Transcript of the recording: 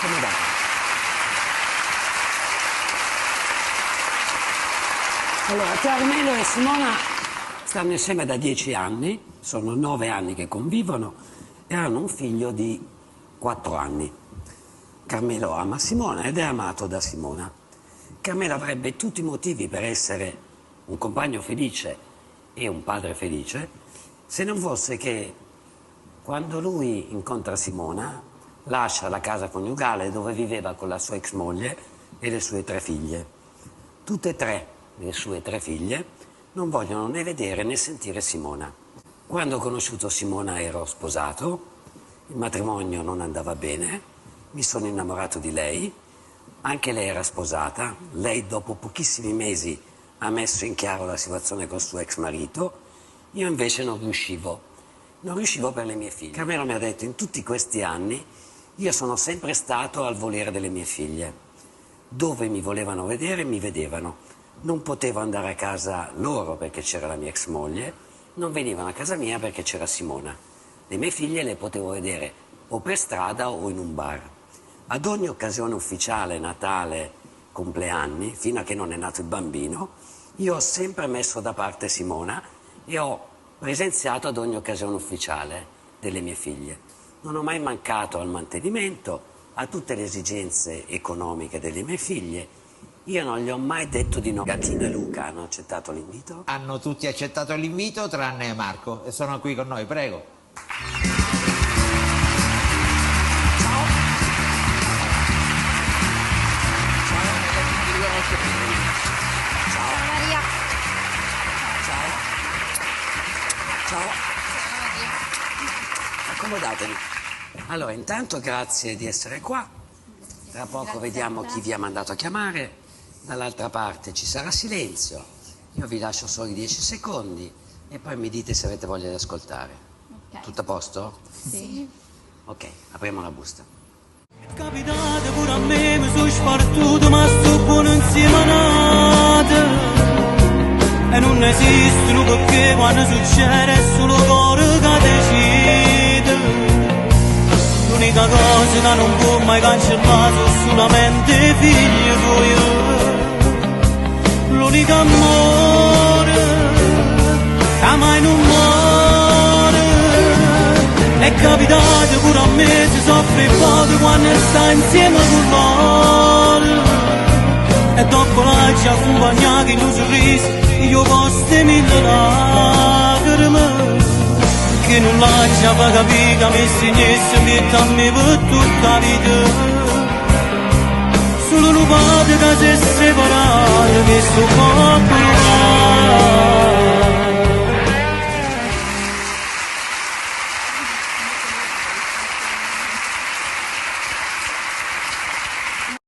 Come va? Allora, Carmelo e Simona stanno insieme da 10 anni, sono 9 anni che convivono e hanno un figlio di 4 anni. Carmelo ama Simona ed è amato da Simona. Carmelo avrebbe tutti i motivi per essere un compagno felice e un padre felice se non fosse che quando lui incontra Simona lascia la casa coniugale dove viveva con la sua ex moglie e le sue 3 figlie. Tutte e 3 le sue 3 figlie non vogliono né vedere né sentire Simona. Quando ho conosciuto Simona ero sposato, il matrimonio non andava bene, mi sono innamorato di lei, anche lei era sposata, lei dopo pochissimi mesi ha messo in chiaro la situazione col suo ex marito, io invece non riuscivo per le mie figlie. Carmelo mi ha detto: in tutti questi anni io sono sempre stato al volere delle mie figlie, dove mi volevano vedere mi vedevano, non potevo andare a casa loro perché c'era la mia ex moglie, non venivano a casa mia perché c'era Simona. Le mie figlie le potevo vedere o per strada o in un bar. Ad ogni occasione ufficiale, Natale, compleanni, fino a che non è nato il bambino, io ho sempre messo da parte Simona e ho presenziato ad ogni occasione ufficiale delle mie figlie. Non ho mai mancato al mantenimento, a tutte le esigenze economiche delle mie figlie. Io non gli ho mai detto di no. Gattino e Luca hanno accettato l'invito? Hanno tutti accettato l'invito tranne Marco e sono qui con noi, prego. Ciao. Accomodatevi. Allora, intanto grazie di essere qua. Tra poco vediamo chi vi ha mandato a chiamare. Dall'altra parte ci sarà silenzio. Io vi lascio solo 10 secondi e poi mi dite se avete voglia di ascoltare. Okay. Tutto a posto? Sì. Ok, apriamo la busta. Capitate pure a me, mi sono spartuto ma sto buono insieme a nate. E non esistono perché quando succede è solo cuore che decide. L'unica cosa che non può mai cancellare sono solamente figli tuoi. L'unico amore che mai non muore. È capitato pure a me, si soffre poco quando sta insieme con loro. E dopo la ci accompagnata in un sorriso, io posso 1000 lacrime. Che non lascia per capire che mi segnesse mette a me per tutta la vita. Solo un padre che si è separato, che sto poco